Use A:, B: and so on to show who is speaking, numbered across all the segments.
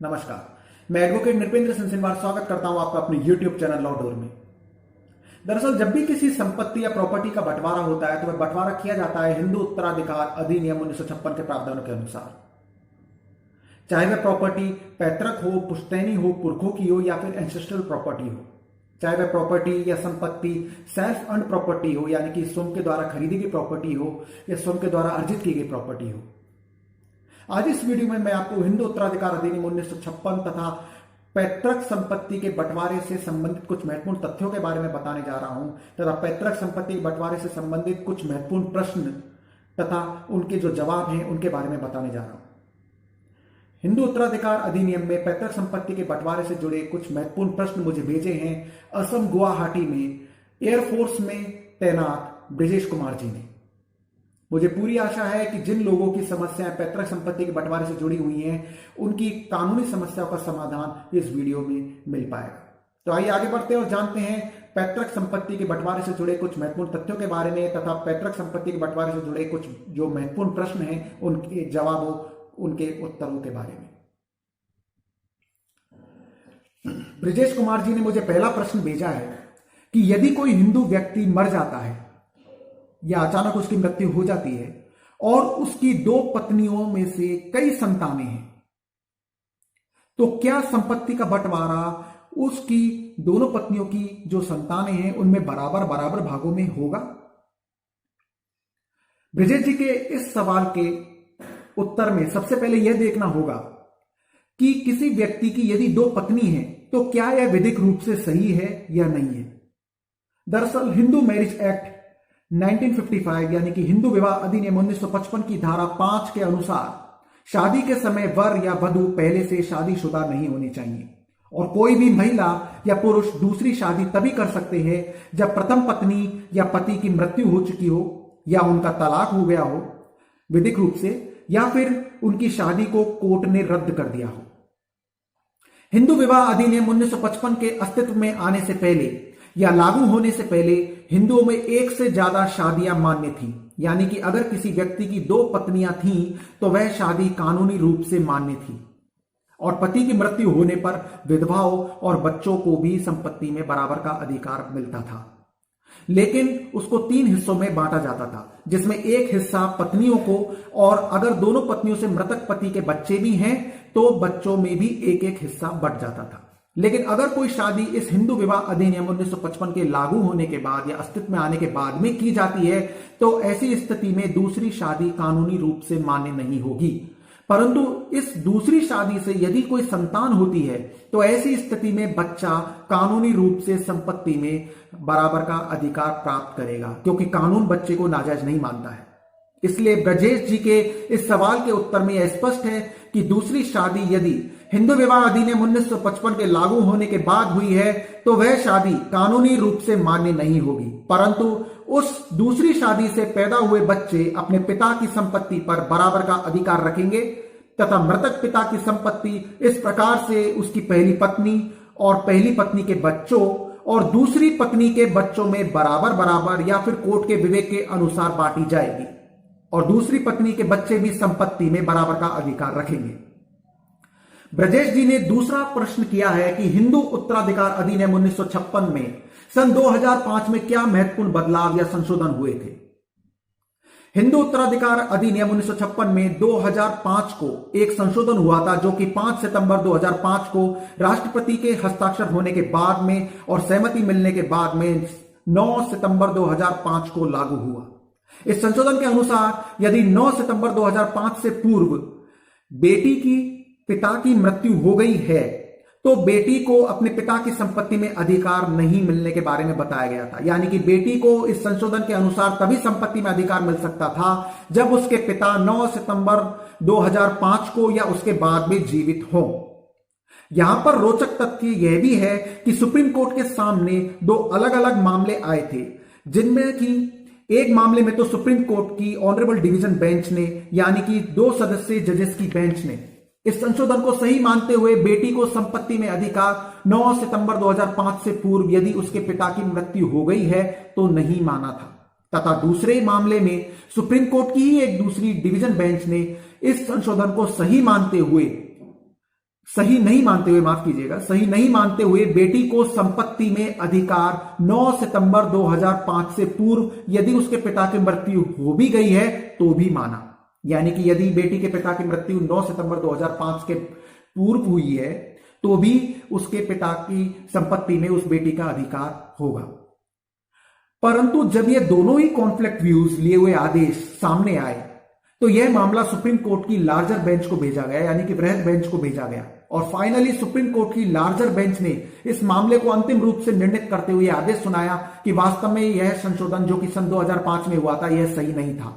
A: नमस्कार, मैं एडवोकेट नृपेंद्र सिंह स्वागत करता हूं आपका अपने YouTube चैनल लॉ डोर में। दरअसल जब भी किसी संपत्ति या प्रॉपर्टी का बंटवारा होता है तो वह बंटवारा किया जाता है हिंदू उत्तराधिकार अधिनियम 1956 के प्रावधानों के अनुसार। चाहे वह प्रॉपर्टी पैतृक हो, पुश्तैनी हो, पुरखों की हो या फिर एंसेस्ट्रल प्रॉपर्टी हो, चाहे वह प्रॉपर्टी या संपत्ति सेल्फ अर्न्ड प्रॉपर्टी हो यानी कि स्वयं के द्वारा खरीदी गई प्रॉपर्टी हो या स्वयं के द्वारा अर्जित की गई प्रॉपर्टी हो। आज इस वीडियो में मैं आपको हिंदू उत्तराधिकार अधिनियम 1956 तथा पैतृक संपत्ति के बंटवारे से संबंधित कुछ महत्वपूर्ण तथ्यों के बारे में बताने जा रहा हूं तथा पैतृक संपत्ति के बंटवारे से संबंधित कुछ महत्वपूर्ण प्रश्न तथा उनके जो जवाब हैं उनके बारे में बताने जा रहा हूं। हिंदू उत्तराधिकार अधिनियम में पैतृक संपत्ति के बंटवारे से जुड़े कुछ महत्वपूर्ण प्रश्न मुझे भेजे हैं असम गुवाहाटी में एयरफोर्स में तैनात ब्रिजेश कुमार जी ने। मुझे पूरी आशा है कि जिन लोगों की समस्याएं पैतृक संपत्ति के बंटवारे से जुड़ी हुई हैं उनकी कानूनी समस्याओं का समाधान इस वीडियो में मिल पाएगा। तो आइए आगे बढ़ते हैं और जानते हैं पैतृक संपत्ति के बंटवारे से जुड़े कुछ महत्वपूर्ण तथ्यों के बारे में तथा पैतृक संपत्ति के बंटवारे से जुड़े कुछ जो महत्वपूर्ण प्रश्न हैं उनके जवाबों, उनके उत्तरों के बारे में। ब्रिजेश कुमार जी ने मुझे पहला प्रश्न भेजा है कि यदि कोई हिंदू व्यक्ति मर जाता है या अचानक उसकी मृत्यु हो जाती है और उसकी दो पत्नियों में से कई संतानें हैं तो क्या संपत्ति का बंटवारा उसकी दोनों पत्नियों की जो संतानें हैं उनमें बराबर बराबर भागों में होगा? ब्रिजेश जी के इस सवाल के उत्तर में सबसे पहले यह देखना होगा कि किसी व्यक्ति की यदि दो पत्नी हैं तो क्या यह विधिक रूप से सही है या नहीं है। दरअसल हिंदू मैरिज एक्ट 1955 यानी कि हिंदू विवाह अधिनियम 1955 की धारा 5 के अनुसार शादी के समय वर या वधू पहले से शादीशुदा नहीं होनी चाहिए और कोई भी महिला या पुरुष दूसरी शादी तभी कर सकते हैं जब प्रथम पत्नी या पति की मृत्यु हो चुकी हो या उनका तलाक हो गया हो विधिक रूप से या फिर उनकी शादी को कोर्ट ने रद्द कर दिया हो। हिंदू विवाह अधिनियम 1955 के अस्तित्व में आने से पहले या लागू होने से पहले हिंदुओं में एक से ज्यादा शादियां मान्य थी यानी कि अगर किसी व्यक्ति की दो पत्नियां थीं तो वह शादी कानूनी रूप से मान्य थी और पति की मृत्यु होने पर विधवाओं और बच्चों को भी संपत्ति में बराबर का अधिकार मिलता था, लेकिन उसको 3 हिस्सों में बांटा जाता था जिसमें एक हिस्सा पत्नियों को और अगर दोनों पत्नियों से मृतक पति के बच्चे भी हैं तो बच्चों में भी एक एक हिस्सा बंट जाता था। लेकिन अगर कोई शादी इस हिंदू विवाह अधिनियम 1955 के लागू होने के बाद या अस्तित्व में आने के बाद में की जाती है तो ऐसी स्थिति में दूसरी शादी कानूनी रूप से मान्य नहीं होगी, परंतु इस दूसरी शादी से यदि कोई संतान होती है तो ऐसी स्थिति में बच्चा कानूनी रूप से संपत्ति में बराबर का अधिकार प्राप्त करेगा क्योंकि कानून बच्चे को नाजायज नहीं मानता है। इसलिए ब्रजेश जी के इस सवाल के उत्तर में यह स्पष्ट है कि दूसरी शादी यदि हिंदू विवाह अधिनियम 1955 के लागू होने के बाद हुई है तो वह शादी कानूनी रूप से मान्य नहीं होगी, परंतु उस दूसरी शादी से पैदा हुए बच्चे अपने पिता की संपत्ति पर बराबर का अधिकार रखेंगे तथा मृतक पिता की संपत्ति इस प्रकार से उसकी पहली पत्नी और पहली पत्नी के बच्चों और दूसरी पत्नी के बच्चों में बराबर बराबर या फिर कोर्ट के विवेक के अनुसार बांटी जाएगी और दूसरी पत्नी के बच्चे भी संपत्ति में बराबर का अधिकार रखेंगे। ब्रजेश जी ने दूसरा प्रश्न किया है कि हिंदू उत्तराधिकार अधिनियम 1956 में सन 2005 में क्या महत्वपूर्ण बदलाव या संशोधन हुए थे। हिंदू उत्तराधिकार अधिनियम 1956 में 2005 को एक संशोधन हुआ था जो कि 5 सितंबर 2005 को राष्ट्रपति के हस्ताक्षर होने के बाद में और सहमति मिलने के बाद में 9 सितंबर 2005 को लागू हुआ। इस संशोधन के अनुसार यदि 9 सितंबर 2005 से पूर्व बेटी की पिता की मृत्यु हो गई है तो बेटी को अपने पिता की संपत्ति में अधिकार नहीं मिलने के बारे में बताया गया था, यानी कि बेटी को इस संशोधन के अनुसार तभी संपत्ति में अधिकार मिल सकता था जब उसके पिता 9 सितंबर 2005 को या उसके बाद में जीवित हो। यहां पर रोचक तथ्य यह भी है कि सुप्रीम कोर्ट के सामने दो अलग अलग मामले आए थे जिनमें कि एक मामले में तो सुप्रीम कोर्ट की ऑनरेबल डिवीजन बेंच ने यानी कि 2 सदस्यीय जजेस की बेंच ने इस संशोधन को सही मानते हुए बेटी को संपत्ति में अधिकार 9 सितंबर 2005 से पूर्व यदि उसके पिता की मृत्यु हो गई है तो नहीं माना था तथा दूसरे मामले में सुप्रीम कोर्ट की ही एक दूसरी डिवीजन बेंच ने इस संशोधन को सही मानते हुए सही नहीं मानते हुए, माफ कीजिएगा, सही नहीं मानते हुए बेटी को संपत्ति में अधिकार 9 सितंबर 2005 से पूर्व यदि उसके पिता की मृत्यु हो भी गई है तो भी माना। यानी कि यदि बेटी के पिता की मृत्यु 9 सितंबर 2005 के पूर्व हुई है तो भी उसके पिता की संपत्ति में उस बेटी का अधिकार होगा। परंतु जब ये दोनों ही कॉन्फ्लिक्ट व्यूज लिए हुए आदेश सामने आए तो यह मामला सुप्रीम कोर्ट की लार्जर बेंच को भेजा गया, यानी कि वृहद बेंच को भेजा गया, और फाइनली सुप्रीम कोर्ट की लार्जर बेंच ने इस मामले को अंतिम रूप से निर्णित करते हुए आदेश सुनाया कि वास्तव में यह संशोधन जो कि सन 2005 में हुआ था यह सही नहीं था,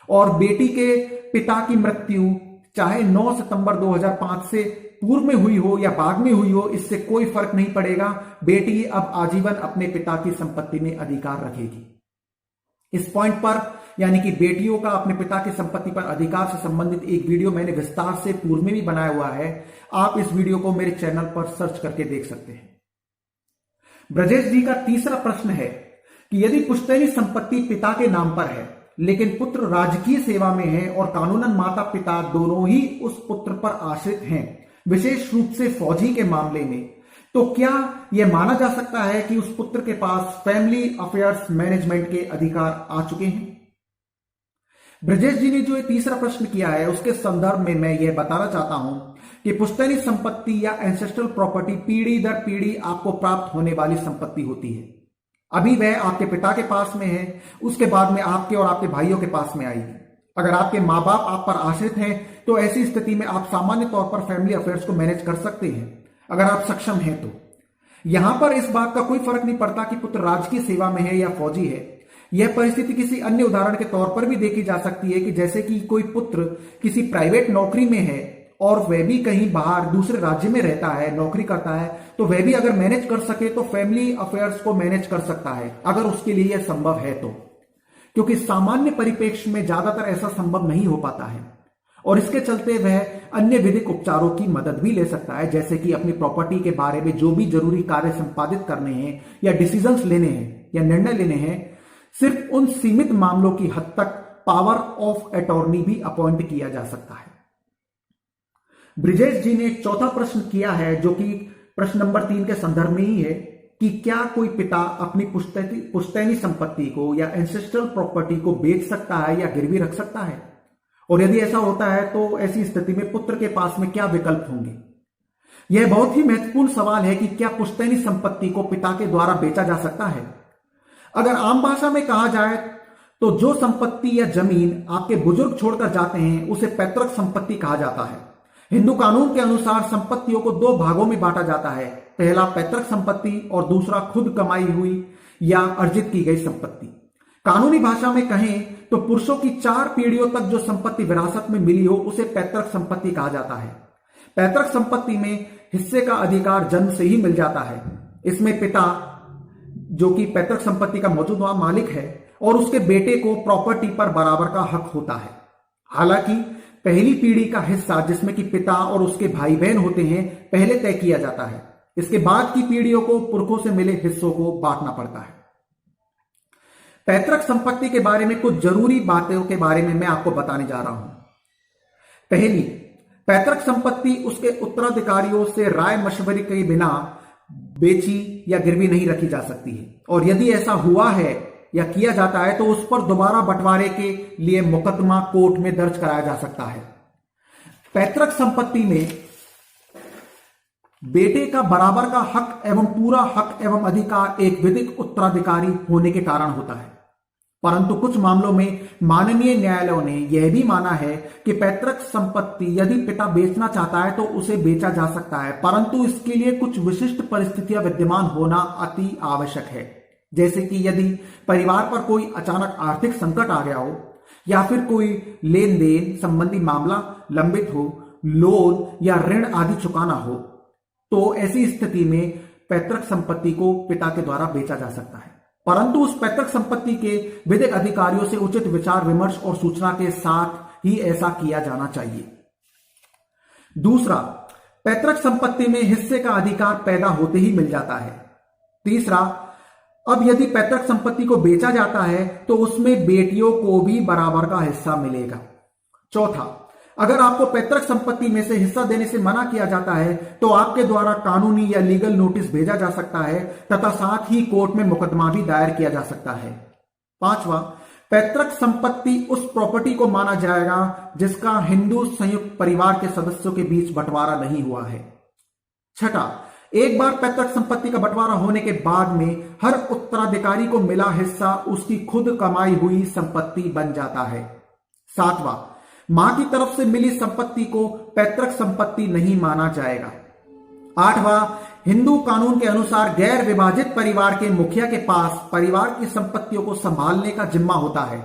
A: और बेटी के पिता की मृत्यु चाहे 9 सितंबर 2005 से पूर्व में हुई हो या बाद में हुई हो, इससे कोई फर्क नहीं पड़ेगा। बेटी अब आजीवन अपने पिता की संपत्ति में अधिकार रखेगी। इस पॉइंट पर, यानी कि बेटियों का अपने पिता की संपत्ति पर अधिकार से संबंधित एक वीडियो मैंने विस्तार से पूर्व में भी बनाया हुआ है। आप इस वीडियो को मेरे चैनल पर सर्च करके देख सकते हैं। ब्रजेश जी का तीसरा प्रश्न है कि यदि पुश्तैनी संपत्ति पिता के नाम पर है लेकिन पुत्र राजकीय सेवा में है और कानूनन माता पिता दोनों ही उस पुत्र पर आश्रित हैं, विशेष रूप से फौजी के मामले में, तो क्या यह माना जा सकता है कि उस पुत्र के पास फैमिली अफेयर्स मैनेजमेंट के अधिकार आ चुके हैं? ब्रजेश जी ने जो ये तीसरा प्रश्न किया है उसके संदर्भ में मैं यह बताना चाहता हूं कि पुश्तैनी संपत्ति या एंसेस्ट्रल प्रॉपर्टी पीढ़ी दर पीढ़ी आपको प्राप्त होने वाली संपत्ति होती है। अभी वह आपके पिता के पास में है, उसके बाद में आपके और आपके भाइयों के पास में आएगी। अगर आपके माँ बाप आप पर आश्रित हैं तो ऐसी स्थिति में आप सामान्य तौर पर फैमिली अफेयर्स को मैनेज कर सकते हैं अगर आप सक्षम हैं तो। यहां पर इस बात का कोई फर्क नहीं पड़ता कि पुत्र राजकीय सेवा में है या फौजी है। यह परिस्थिति किसी अन्य उदाहरण के तौर पर भी देखी जा सकती है कि जैसे कि कोई पुत्र किसी प्राइवेट नौकरी में है और वह भी कहीं बाहर दूसरे राज्य में रहता है, नौकरी करता है, तो वह भी अगर मैनेज कर सके तो फैमिली अफेयर्स को मैनेज कर सकता है अगर उसके लिए यह संभव है तो, क्योंकि सामान्य परिप्रेक्ष्य में ज्यादातर ऐसा संभव नहीं हो पाता है और इसके चलते वह अन्य विधिक उपचारों की मदद भी ले सकता है, जैसे कि अपनी प्रॉपर्टी के बारे में जो भी जरूरी कार्य संपादित करने हैं या डिसीजंस लेने हैं या निर्णय लेने हैं, सिर्फ उन सीमित मामलों की हद तक पावर ऑफ अटॉर्नी भी अपॉइंट किया जा सकता है। ब्रिजेश जी ने चौथा प्रश्न किया है जो कि प्रश्न नंबर 3 के संदर्भ में ही है कि क्या कोई पिता अपनी पुश्तैनी संपत्ति को या एंसेस्ट्रल प्रॉपर्टी को बेच सकता है या गिरवी रख सकता है, और यदि ऐसा होता है तो ऐसी स्थिति में पुत्र के पास में क्या विकल्प होंगे। यह बहुत ही महत्वपूर्ण सवाल है कि क्या पुश्तैनी संपत्ति को पिता के द्वारा बेचा जा सकता है। अगर आम भाषा में कहा जाए तो जो संपत्ति या जमीन आपके बुजुर्ग छोड़कर जाते हैं उसे पैतृक संपत्ति कहा जाता है। हिंदू कानून के अनुसार संपत्तियों को 2 भागों में बांटा जाता है, पहला पैतृक संपत्ति और दूसरा खुद कमाई हुई या अर्जित की गई संपत्ति। कानूनी भाषा में कहें तो पुरुषों की 4 पीढ़ियों तक जो संपत्ति विरासत में मिली हो उसे पैतृक संपत्ति कहा जाता है। पैतृक संपत्ति में हिस्से का अधिकार जन्म से ही मिल जाता है। इसमें पिता जो कि पैतृक संपत्ति का मौजूदा मालिक है और उसके बेटे को प्रॉपर्टी पर बराबर का हक होता है। हालांकि पहली पीढ़ी का हिस्सा जिसमें कि पिता और उसके भाई बहन होते हैं पहले तय किया जाता है, इसके बाद की पीढ़ियों को पुरखों से मिले हिस्सों को बांटना पड़ता है। पैतृक संपत्ति के बारे में कुछ जरूरी बातों के बारे में मैं आपको बताने जा रहा हूं। पहली, पैतृक संपत्ति उसके उत्तराधिकारियों से राय मशवरे के बिना बेची या गिरवी नहीं रखी जा सकती है, और यदि ऐसा हुआ है या किया जाता है तो उस पर दोबारा बंटवारे के लिए मुकदमा कोर्ट में दर्ज कराया जा सकता है। पैतृक संपत्ति में बेटे का बराबर का हक एवं पूरा हक एवं अधिकार एक विधिक उत्तराधिकारी होने के कारण होता है, परंतु कुछ मामलों में माननीय न्यायालयों ने यह भी माना है कि पैतृक संपत्ति यदि पिता बेचना चाहता है तो उसे बेचा जा सकता है, परंतु इसके लिए कुछ विशिष्ट परिस्थितियां विद्यमान होना अति आवश्यक है। जैसे कि यदि परिवार पर कोई अचानक आर्थिक संकट आ गया हो या फिर कोई लेन देन संबंधी मामला लंबित हो, लोन या ऋण आदि चुकाना हो, तो ऐसी स्थिति में पैतृक संपत्ति को पिता के द्वारा बेचा जा सकता है, परंतु उस पैतृक संपत्ति के विधिक अधिकारियों से उचित विचार विमर्श और सूचना के साथ ही ऐसा किया जाना चाहिए। दूसरा, पैतृक संपत्ति में हिस्से का अधिकार पैदा होते ही मिल जाता है। तीसरा, अब यदि पैतृक संपत्ति को बेचा जाता है तो उसमें बेटियों को भी बराबर का हिस्सा मिलेगा। चौथा, अगर आपको पैतृक संपत्ति में से हिस्सा देने से मना किया जाता है तो आपके द्वारा कानूनी या लीगल नोटिस भेजा जा सकता है तथा साथ ही कोर्ट में मुकदमा भी दायर किया जा सकता है। पांचवा, पैतृक संपत्ति उस प्रॉपर्टी को माना जाएगा जिसका हिंदू संयुक्त परिवार के सदस्यों के बीच बंटवारा नहीं हुआ है। छठा, एक बार पैतृक संपत्ति का बंटवारा होने के बाद में हर उत्तराधिकारी को मिला हिस्सा उसकी खुद कमाई हुई संपत्ति बन जाता है। सातवां, मां की तरफ से मिली संपत्ति को पैतृक संपत्ति नहीं माना जाएगा। आठवां, हिंदू कानून के अनुसार गैर विभाजित परिवार के मुखिया के पास परिवार की संपत्तियों को संभालने का जिम्मा होता है।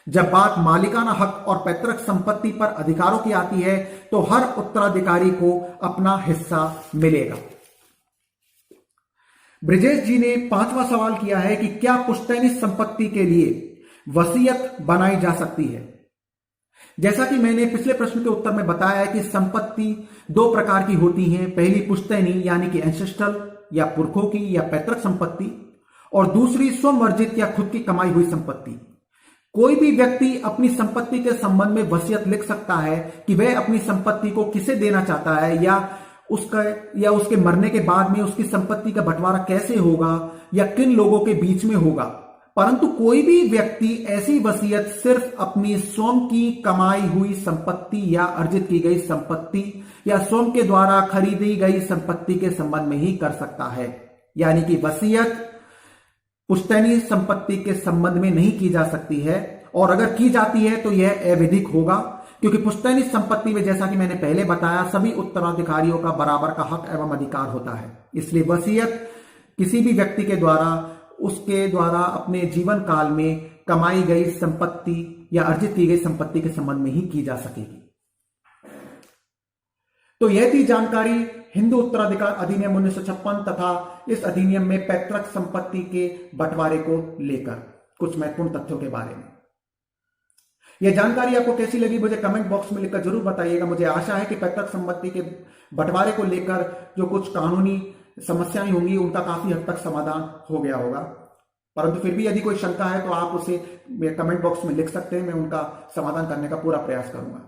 A: जब बात मालिकाना हक और पैतृक संपत्ति पर अधिकारों की आती है तो हर उत्तराधिकारी को अपना हिस्सा मिलेगा। ब्रिजेश जी ने पांचवा सवाल किया है कि क्या पुश्तैनी संपत्ति के लिए वसीयत बनाई जा सकती है। जैसा कि मैंने पिछले प्रश्न के उत्तर में बताया है कि संपत्ति दो प्रकार की होती हैं। पहली पुश्तैनी यानी कि एंसेस्ट्रल या पुरखों की या पैतृक संपत्ति, और दूसरी स्ववर्जित या खुद की कमाई हुई संपत्ति। कोई भी व्यक्ति अपनी संपत्ति के संबंध में वसीयत लिख सकता है कि वह अपनी संपत्ति को किसे देना चाहता है या उसके मरने के बाद में उसकी संपत्ति का बंटवारा कैसे होगा या किन लोगों के बीच में होगा। परंतु कोई भी व्यक्ति ऐसी वसीयत सिर्फ अपनी स्वयं की कमाई हुई संपत्ति या अर्जित की गई संपत्ति या स्वयं के द्वारा खरीदी गई संपत्ति के संबंध में ही कर सकता है। यानी कि वसीयत पुश्तैनी संपत्ति के संबंध में नहीं की जा सकती है, और अगर की जाती है तो यह अवैधिक होगा, क्योंकि पुश्तैनी संपत्ति में जैसा कि मैंने पहले बताया सभी उत्तराधिकारियों का बराबर का हक एवं अधिकार होता है। इसलिए वसीयत किसी भी व्यक्ति के द्वारा उसके द्वारा अपने जीवन काल में कमाई गई संपत्ति या अर्जित की गई संपत्ति के संबंध में ही की जा सकेगी। तो यह थी जानकारी हिंदू उत्तराधिकार अधिनियम 1956 तथा इस अधिनियम में पैतृक संपत्ति के बंटवारे को लेकर कुछ महत्वपूर्ण तथ्यों के बारे में। यह जानकारी आपको कैसी लगी मुझे कमेंट बॉक्स में लिखकर जरूर बताइएगा। मुझे आशा है कि पैतृक संपत्ति के बंटवारे को लेकर जो कुछ कानूनी समस्याएं होंगी उनका काफी हद तक समाधान हो गया होगा। परंतु फिर भी यदि कोई शंका है तो आप उसे कमेंट बॉक्स में लिख सकते हैं, मैं उनका समाधान करने का पूरा प्रयास करूंगा।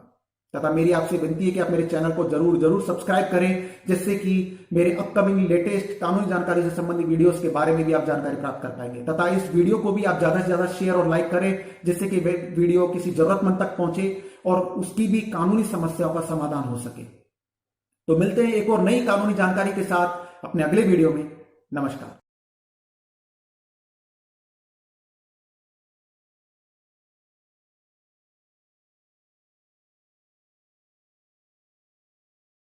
A: तथा मेरी आपसे विनती है कि आप मेरे चैनल को जरूर सब्सक्राइब करें, जिससे कि मेरे अपकमिंग लेटेस्ट कानूनी जानकारी से संबंधित वीडियोस के बारे में भी आप जानकारी प्राप्त कर पाएंगे। तथा इस वीडियो को भी आप ज्यादा से ज्यादा शेयर और लाइक करें, जिससे कि वीडियो किसी जरूरतमंद तक पहुंचे और उसकी भी कानूनी समस्याओं का समाधान हो सके। तो मिलते हैं एक और नई कानूनी जानकारी के साथ अपने अगले वीडियो में। नमस्कार।